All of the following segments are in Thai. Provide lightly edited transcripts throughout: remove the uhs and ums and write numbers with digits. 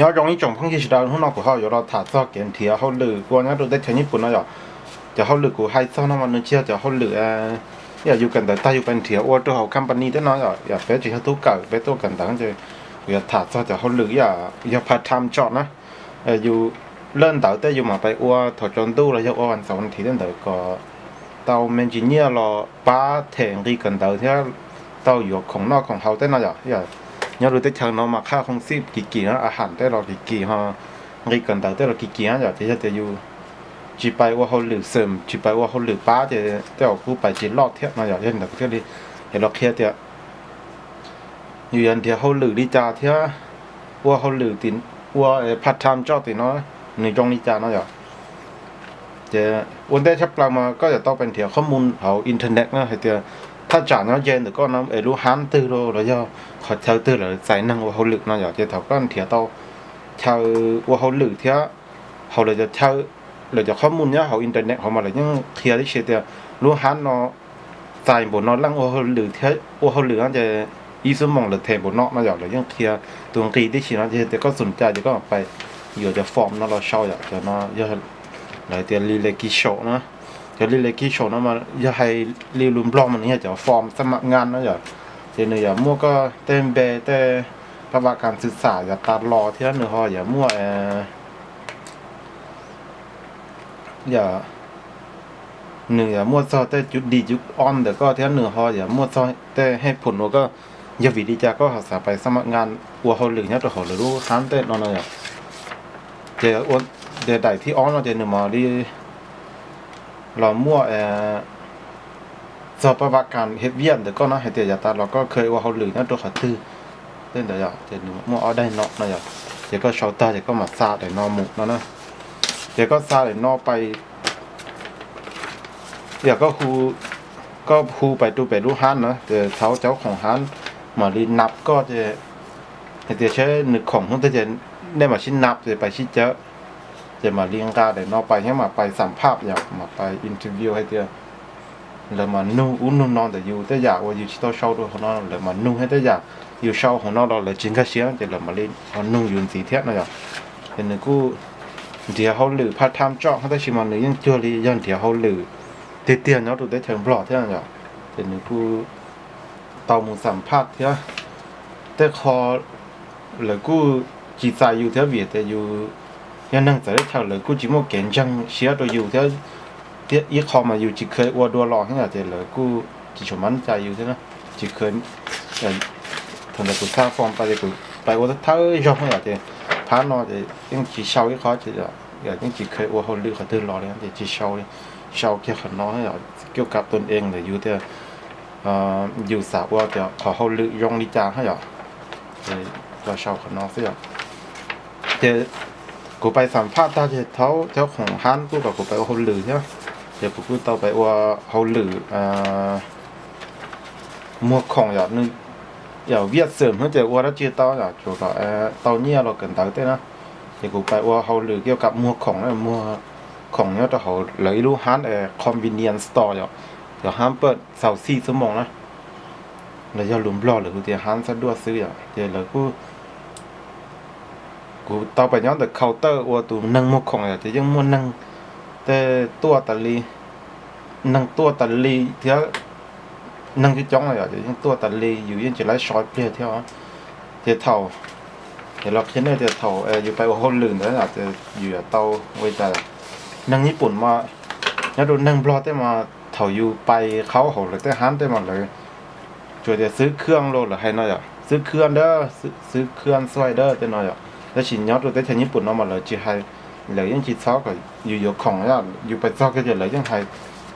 nhớ trong những trồng phong gì đó hôm nào của họ giờ nó thả ra kiện thì họ lử qua nhớ tôi thấy thấy nhật Bản nó giờ họ lử của hai sao nó mà nó chia giờ họ lử giờอยู่กันแต่ตาอยู่เป็นเถียวว่าตัวเขาคัมปานีแต่น้อยอย่าเฟซจีเขาตู้เก่าเฟซตัวกันแต่ก็จะอย่าถาดซะจะเขาหรืออย่าพาทำจอดนะอยู่เล่นเต่าแต่อยู่มาไปอ้วถอดจนตู้แล้วจะอ้วันเสาร์วันที่เล่นเต่าก็เต่าเมนจิเนียรอป้าแทงดีกันเต่าที่เต่าอยู่ของนอกของเขาแต่น้อยอย่ารู้แต่ทางน้องมาค่าของซีบกี่นะอาหารแต่เรากี่ฮะดีกันเต่าแต่เรากี่นะจะอยู่จีไปว่าเขาหรือเสริมจีไปว่าเขาหรือป้าจะแต่เอาผู้ไปจีลอดเทียบมาเล่นแต่เที่ยวนี้เห็นเราเครียดเที่ยอยู่ยันเที่ยวเขาหรือดีจ่าเที่ยวว่าเขาหรือตินว่าพัฒทำจอตินเนาะในตรงนี้จ่าเนาะจะวันได้ชับเรามาก็จะต้องเป็นเที่ยวข้อมูลเขาอินเทอร์เน็ตนะเที่ยวถ้าจ่าเนาะเย็นแต่ก็น้ำรู้ฮันตื้อโลแล้วย่อขอเช่าตื้อเลยใส่นั่งว่าเขาหรือเนาะจะถามก็เที่ยวต้องเช่าว่าเขาหรือเที่ยวเขาเลยจะเช่าเลยจะข้อมูลเนี้ยเขาอินเทอร์เน็ตเขามาเลยยังเคลียร์ที่เชียร์รู้ฮันเนาะใส่บนนอนล่างว่าเขาหรือเที่ยวว่าเขาหรือจะอีสมองหรือเทบนนอกมาเลยยังเคลียร์ตัวกีที่ชีนะแต่ก็สนใจก็ไปอยู่จะฟอร์มเนาะเราเช่าอยากจะเนาะอยากหลายเตียรีเลกิโชนะจะรีเลกิโชนะมาอยากให้รีลุมบล็อกมันเนี่ยจะฟอร์มสมัครงานนะอยากเดี๋ยวเนี่ยมั่วก็เต้นเบเต้ประวัติการศึกษาอย่าตัดรอที่นั่นเนอะอย่ามั่วอย่าเหนือมั่วซอแต่จุดดีจุดอ่อนแต่ก็ที่เหนือฮออย่ามั่วซอแต่ให้ผลก็อย่าวิดีจาก็หาสาไปสมัครงานอัวเขาหรือเนี่ยตัวเขาหรือรู้ค้านแต่นอนเนี่ยเดี๋ยวอ้วนเดี๋ยวใดที่อ่อนเราจะเหนือมาดีเรามั่วสอบประวัติการเฮ็ดเวียนแต่ก็นะให้เดี๋ยวอย่าตาเราก็เคยว่าเขาหรือเนี่ยตัวเขาตื้อเล่นเดี๋ยวจะเหนือมั่วเอาได้เนาะนะเดี๋ยวก็ชาวตาเดี๋ยวก็มาซาเดี๋ยวนอหมุกนะเดี๋ยวก็ซาเดี๋ยวนอไปเดี๋ยวก็ครูไปดูไปรู้ฮันนะเดี๋ยวเจ้าของฮันมาลีนับก็จะเดี๋ยวใช้หนึ่งของเขาจะได้มาชิ้นนับจะไปชิ้นเจ้าจะมาเรียงกาเดี๋ยวนอไปให้มาไปสัมภาษณ์อยากมาไปอินเทอร์วิวให้เดี๋ยวแล้วมานุ่นนอนแต่อยู่แต่อยากว่าอยู่ที่โต๊ะเช่าด้วยของนอนแล้วมานุ่งให้แต่อยากอยู่เช่าของนอนเราเลยจริงก็เชื่อจะเรามาเล่นเขานุ่งยืนสีเทียบนะอย่างเห็นหนึ่งกูเดี๋ยวเขาหรือพาร์ทไทม์จ็อบเขาได้ชิมมันหรือยังเจอเลยยันเดี๋ยวเขาหรือเตี้ยๆเนาะดูได้ถึงบล็อกเท่านั้นอย่างเห็นหนึ่งกูเตาหมูสัมภาษณ์เท่าแต่คอหรือกูจีใจอยู่เท่าเวียแต่อยู่ยังนั่งแต่ได้เท่าหรือกูจีโมเก่งจังเชียตัวอยู่เท่าเตี้ยอีคอมาอยู่จีเคยวัวดัวรอให้อาจจะหรือกูจีชมันใจอยู่เท่านะจีเคยทำแต่กูสร้างฟอร์มไปเลยกูไปวัวเท่ายอมให้อาจจะพานอจะยังจีเช่าที่เขาจะยังจีเคยวัวเขาลือเขาตื่นรอเลยจะจีเช่าเลยเช่าเกี่ยวกับน้อยเกี่ยวกับตนเองเลยอยู่แต่อยู่สาวว่าจะขอเขาลือยงนิจาให้เราเช่ากับน้องเสียเดี๋ยวกูไปสัมภาษณ์ตาเจ้าของฮันกูกับกูไปว่าเขาลือใช่ไหมเดี๋ยวกูต่อไปว่าเขาลือมัวของอย่างนึงอย่างเวียดเสริมเพื่อจะว่าแล้วเจอต่ออย่างจุดต่อต่อเนี่ยเราเกินต่อเต้นะเดี๋ยวกูไปว่าเขาลือเกี่ยวกับมัวของนะมัวของเนี่ยแต่เขาเลยรู้ฮันconvenience store อย่างฮันเปิดเสาร์4 ชั่วโมงนะแล้วจะลุมบล็อกหรือกูจะฮันสะดวกซื้ออย่างเดี๋ยวเลยกูต่อไปย้อนแต่เคาน์เตอร์ว่าตัวนั่งมัวของอย่างจะยังมัวนั่งแต่ตัวตะลีนั่งตัวตะลีเที่ยวนั่งที่จ้องอะไรอย่างยังตัวตะลีอยู่ยังจะไล่ช็อตเปรี้ยวเที่ยวเที่ยวเท่าเดี๋ยวเราคิดเนี่ยเที่ยวเท่าอยู่ไปว่าเขาลืมแล้วอาจจะอยู่เตาไว้ใจนั่งญี่ปุ่นมาแล้วโดนนั่งบล็อกได้มาเถาอยู่ไปเขาหรือแต่ฮันได้หมดเลยจวดจะซื้อเครื่องโลหรือให้น้อยซื้อเครื่องเด้อซื้อเครื่องสไลเดอร์ได้น้อยแล้วชิ้นยอดตัวแต่ที่ญี่ปุ่นเอามาเลยจีไฮเหลือยังจีซอกก็อยู่ของอยู่ไปซอกก็จะเหลือยังไฮ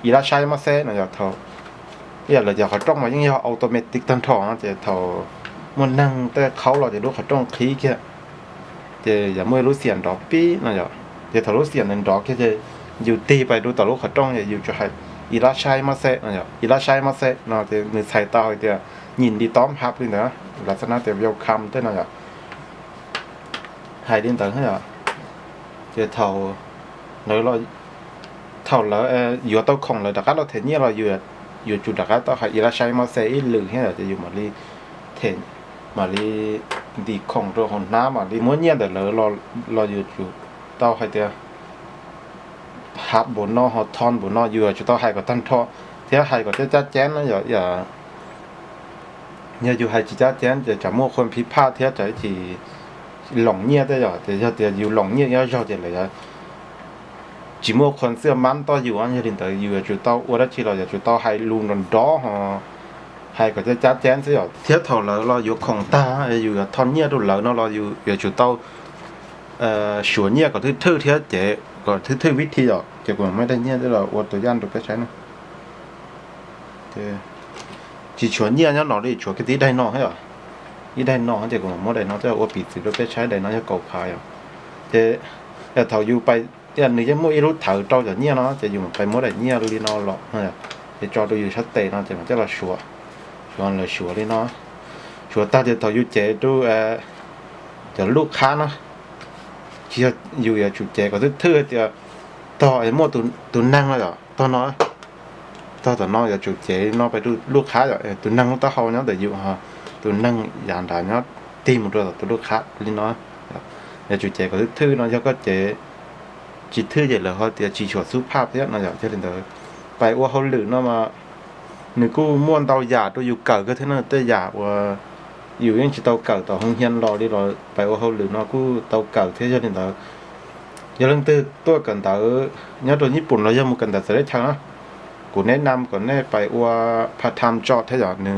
อีราชัยมาเซ่น้อยเถาเนี่ยเราจะเขาต้องมายังยออัตโนมัติตั้งท้องจะเถามันนั่งแต่เขาเราจะรู้เขาต้องคลิกแค่จะอย่าเมื่อรู้เสียงดอกปีน้อยจะทะลุเสียงหนึ่งดอกแค่จะอยู่ตีไปดูตลกเขาต้องอยู่จะให้อีราชัยมาเซ่เนี่ยอีราชัยมาเซ่เนาะจะมือใส่ตาเดียวยินดีต้อนรับเลยนะลักษณะเดียวคำเต้นเนาะหายดินต่างให้จะเท่าเราเท่าแล้วอยู่ตัวของเลยแต่ก็เราเห็นเนี่ยเราอยู่จุดแต่ก็ต้องให้อีราชัยมาเซ่หรือให้จะอยู่หมดเลยเห็น mà đi không rồi hồn ná mà đi muốn nhiên để loอยู่tao hay tiệt hát bốn nó họ thon bốn nó vừa cho tao hay có tăng thọ thế hay có cái chát chén nó giờ nhưอยู่hay chỉ chát chénจะจะมั่วคนพิพาทthếจะchỉ lỏng nhẹ thế rồi thì giờอยู่lỏng nhẹ nhớ cho thì là chỉ mua con xưa mắm toอยู่anh gia đình tớiอยู่chủ tao ở đó chỉ là chủ tao hay luôn còn đó họ hay có cái chát chén thế rồi thiết thầu làอยู่ของตาอยู่thon nhẹ đồ lỡ nó làอยู่chủ tao sửa nhẹ có thứ thế chế có thứ viết thi rồi chế cũng mấy đây nhẹ thế là ở tổ gian được cái trái này thì chỉ sửa nhẹ nhá nó đi sửa cái tí đây nó hết rồi ý đây nó chế cũng mỗi đây nó thế là ở bị sự được cái trái đây nó cho cầu phai rồi thế thầuอยู่ไปอันนี้จะมั่วรู้เถาเจ้าจะเนี่ยเนาะจะอยู่ไปมั่วได้เนี่ยลีนอหรอกเนี่ยจะจอดูอยู่ชัดเจนเนาะจะมันจะเราชัวเลยชัวลีเนาะชัวตาจะเถาอยู่เจดูจะลูกค้าเนาะที่อยู่อย่าจุดเจก็ทื่อจะต่อไอ้มั่วตุนนั่งแล้วเหรอต่อเนาะต่อเนาะอย่าจุดเจเนาะไปดูลูกค้าเหรอตุนนั่งต่อเขาเนาะแต่อยู่ฮะตุนนั่งอย่างใดเนาะตีหมดเลยตัวลูกค้าลีเนาะอย่าจุดเจก็ทื่อเนาะแล้วก็เจchỉ thư vậy là họ chỉ cho số pháp thế nó cho nên tớiไปว่าเขาหรือเนาะมาหนึ่งกูม้วนเตาหยาตัวอยู่เก่าก็เท่านั้นเตาหยาว่าอยู่ยังchỉเตาเก่าต่อห้องเฮียนรอđi rồi ไปว่าเขาหรือเนาะกูเตาเก่าthế cho nên tới giờ lần tư tôi cần tới nhớตัวญี่ปุ่นเรายังมุกันแต่จะได้ทั้งนะกูแนะนำก่อนแน่ไปว่าพาร์ทไทม์จ็อบเท่าอย่างหนึ่ง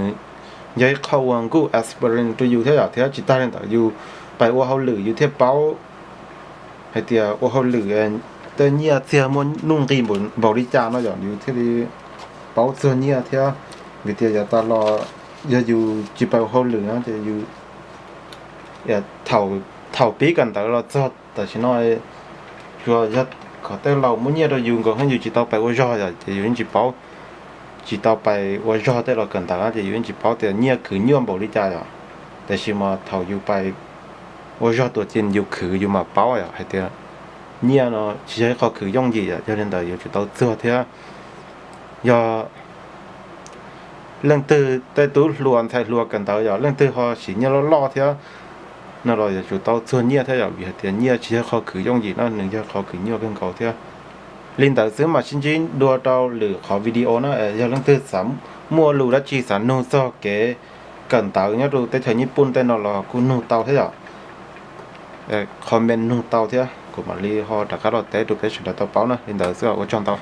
ย้ายเข้าวังกูแอสเปอรินตัวอยู่เท่าอย่างที่จิตตาเรื่องต่ออยู่ไปว่าเขาหรืออยู่เที่ยวเป้าhay thì ô hậu lử tự nhiên thì muốn nung cái muốn bảo đi cha nó giống như thế thì bảo tự nhiên thì vì thế giờ ta lo giờ dù chỉ bảo hậu lử nó thì dù giờ thầu bí cần tới lo cho tại chỉ nói rồi giờ có tới lâu muốn nhiều rồi dùng còn hơn dù chỉ tao phải ô rồi thì dù chỉ bảo chỉ tao phải ô rồi tới lo cần tới thì dù chỉ bảo thì nhiều cứ nhiều bảo đi cha rồiแต่ชิมาthầu dù phảiว่าจอตัวจริงอยู่คืออยู่มาเป้าอ่ะให้เดียเนี่ยเนาะใช้เขาคือย่องยี่อ่ะcho nên làอยู่จุดตัวเสื้อเท่ายอเรื่องตื้อแต่ตู้รวนใช้รวกันเตาอย่าเรื่องตื้อเขาสีเนี่ยเราล่อเท่านั่นเราอยู่จุดตัวเสื้อเนี่ยเท่าอย่าอยู่เดียเนี่ยใช้เขาคือย่องยี่นั่นหนึ่งใช้เขาคือเนี่ยเป็นเขาเท่าลินแต่ซื้อมาจริงๆดูเราหรือขอวิดีโอนะอย่าเรื่องตื้อสามมัวรู้และจีสันนูซอเก๋กันเตาเนี่ยดูแต่ไทยญี่ปุ่นแต่นอเรากูนูเตาเท่าอย่าcomment nung tàu thế của mà li họ đã có thể được cái chuyện là tàu báo nữa nên là sẽ có chọn tàu